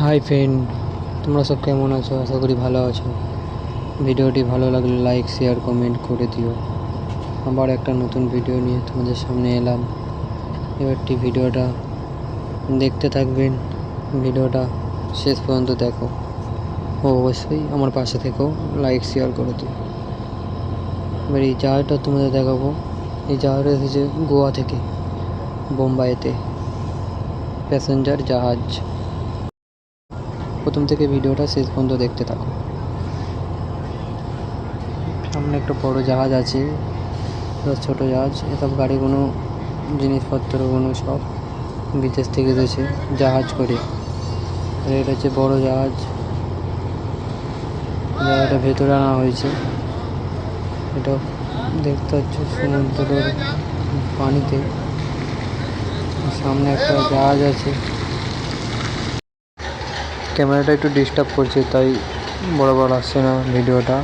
Hi friend, তোমরা সব কেমন আছো? আশা করি ভালো আছো। ভিডিওটি ভালো লাগলে লাইক শেয়ার কমেন্ট করে দিও। আবার একটা নতুন ভিডিও নিয়ে তোমাদের সামনে এলাম। এবারটি ভিডিওটা দেখতে থাকবেন, ভিডিওটা শেষ পর্যন্ত দেখো ও অবশ্যই আমার পাশে থেকেও লাইক শেয়ার করে দিও। এবার এই জায়গাটা তোমাদের দেখাবো। এই জায়গাটা এসেছে গোয়া থেকে বোম্বাইতে, প্যাসেঞ্জার জাহাজ। প্রথম থেকে ভিডিওটা শেষ পর্যন্ত দেখতে থাকো। সামনে একটা বড় জাহাজ আছে, ছোট জাহাজ। এসব গাড়িগুলো জিনিসপত্রগুলো সব বিদেশ থেকে এসেছে জাহাজ করে। আর এটা হচ্ছে বড় জাহাজ, জায়গাটা ভেতরে আনা হয়েছে। এটা দেখতে হচ্ছে সমুদ্রের পানিতে। সামনে একটা জাহাজ আছে। ক্যামেরাটা একটু ডিস্টার্ব করছে, তাই বরাবর আসছে না ভিডিওটা।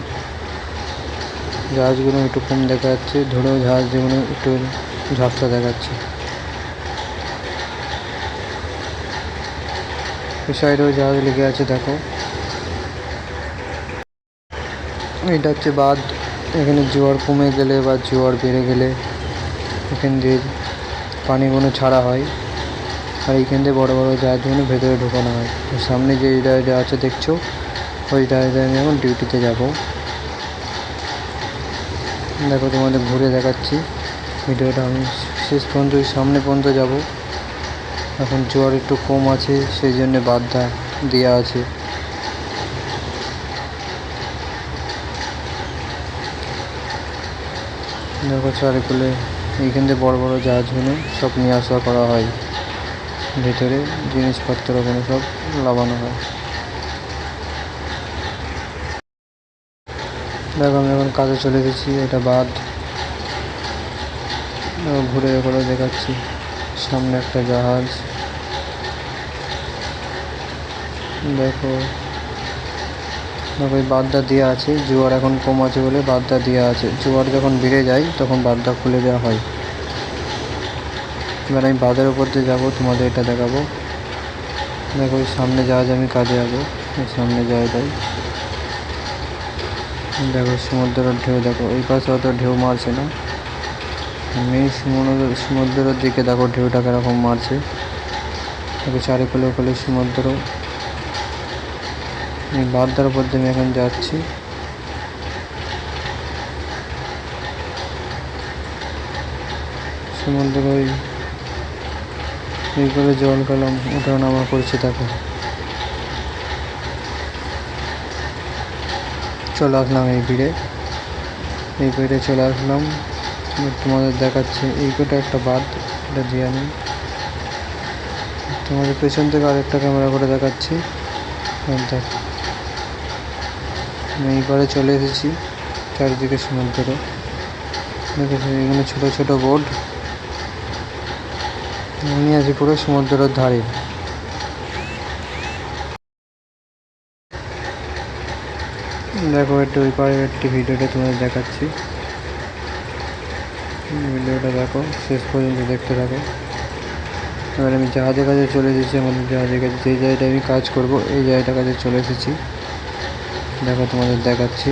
জাহাজগুলো একটু কম দেখা যাচ্ছে, ধরেও জাহাজ যেগুলো একটু ঝাপসা দেখাচ্ছে। এই সাইডেও জাহাজ লেগে আছে, দেখো। এটা হচ্ছে বাঁধ। এখানে জোয়ার কমে গেলে বা জোয়ার বেড়ে গেলে এখান দিয়ে পানিগুলো ছাড়া হয়, আর এইখান দিয়ে বড়ো বড়ো জাহাজগুলো ভেতরে ঢোকানো হয়। সামনে যে জায়গা আছে দেখছো, ওই জায়গায় আমি এখন ডিউটিতে যাব। দেখো, তোমাদের ঘুরে দেখাচ্ছি। ভিডিওটা আমি শেষ পর্যন্ত সামনে পর্যন্ত যাব। এখন জোয়ার একটু কম আছে, সেই জন্যে বাঁধটা দেওয়া আছে। দেখো চারিকুলে এইখান থেকে বড়ো বড়ো জাহাজগুলো সব নিয়ে আসা করা হয়, ভেতরে জিনিসপত্রগুলো সব লাগানো হয়। দেখো, আমি এখন কাজে চলে গেছি। এটা বাঁধ, ঘুরে ঘুরে দেখাচ্ছি। সামনে একটা জাহাজ, দেখো। ওই বাঁধটা দেওয়া আছে, জোয়ার এখন কম আছে বলে বাঁধটা দেওয়া আছে। জোয়ার যখন বেড়ে যায় তখন বাঁধটা খুলে দেওয়া হয়। এবার আমি বাঁধের উপর দিয়ে যাবো, তোমাদের এটা দেখাবো। দেখো, ওই সামনে জাহাজ আমি কাজে যাবো, ওই সামনে জায়গায়। দেখো সমুদ্রের ঢেউ, দেখো এই পাশে অত ঢেউ মারছে না। মেন সমুদ্রের দিকে দেখো ঢেউটা কিরকম মারছে। দেখো চারিকুলে ওখানে সমুদ্র। এই বাঁধটার উপর দিয়ে আমি এখন যাচ্ছি। সমুদ্র এই করে জল কলম ওঠা নামা করছে। দেখো চলে আসলাম এই ভিড়ে চলে আসলাম। তোমাদের দেখাচ্ছে এই কোটা একটা বাঁধ, এটা দিয়ে আমি তোমাদের পেছন থেকে আরেকটা ক্যামেরা করে দেখাচ্ছি। দেখো, আমি এইবারে চলে এসেছি চারিদিকে সমুদ্র। দেখেছি এখানে ছোট ছোট বোট। আমি আছি পুরো সমুদ্রের ধারে। দেখো, একটু ওই পারে একটি ভিডিওটা তোমাদের দেখাচ্ছি। ভিডিওটা দেখো, শেষ পর্যন্ত দেখতে থাকো। এবার আমি জাহাজের কাছে চলে এসেছি। আমাদের জাহাজের কাছে যে জায়গাটায় আমি কাজ করব, এই জায়গাটার কাছে চলে এসেছি। দেখো, তোমাদের দেখাচ্ছি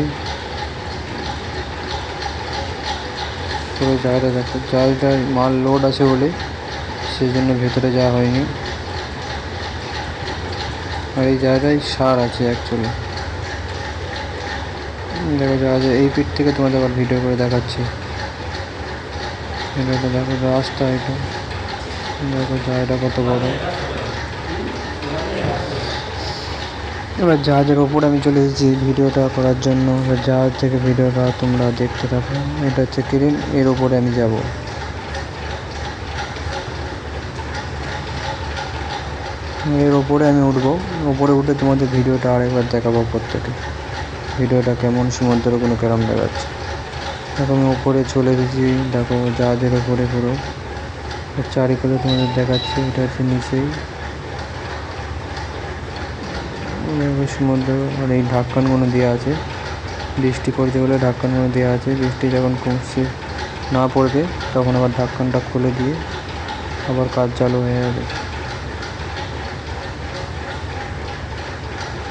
পুরো জায়গাটা। দেখো, জাহাজটার মাল লোড আছে বলে সেই জন্য ভেতরে যাওয়া হয়নি। আর এই জায়গাটায় সার আছে অ্যাকচুয়ালি। দেখো জাহাজের এই পিঠ থেকে তোমাদের আবার ভিডিও করে দেখাচ্ছি। এটা দেখো রাস্তা, এটা দেখো জায়গাটা কত বড়। এবার জাহাজের ওপরে আমি চলে এসেছি ভিডিওটা করার জন্য। এবার জাহাজ থেকে ভিডিওটা তোমরা দেখতে থাকো। এটা হচ্ছে ক্রেন, এর ওপরে আমি যাব। এর ওপরে আমি উঠবো। ওপরে উঠে তোমাদের ভিডিওটা আরেকবার দেখাবো। প্রত্যেকে ভিডিওটা কেমন, সমুদ্রগুলো কেরম দেখাচ্ছে। দেখো আমি ওপরে চলে এসেছি। দেখো জাহাজের ওপরে পুরো চারিকুলে তোমাদের দেখাচ্ছি। এটা হচ্ছে নিচেই সমুদ্র। আর এই ঢাক্কানগুলো দেওয়া আছে, বৃষ্টি পড়ছে বলে ঢাক্কানগুলো দেওয়া আছে। বৃষ্টি যখন কমছে না পড়বে তখন আবার ঢাক্কানটা খুলে দিয়ে আবার কাজ চালু হয়ে যাবে।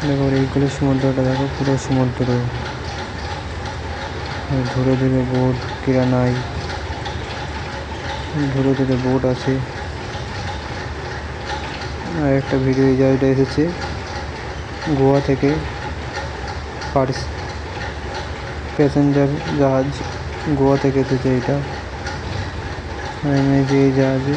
দেখো এইগুলো সমুদ্রটা, দেখো পুরো সমুদ্র, ধরে ধরে বোট কিরানায়, ধরে ধরে বোট আছে। আর একটা ভিডিও এই জায়গাটা এসেছে গোয়া থেকে, প্যাসেঞ্জার জাহাজ গোয়া থেকে এসেছে এটা। আর এই যে এই জাহাজে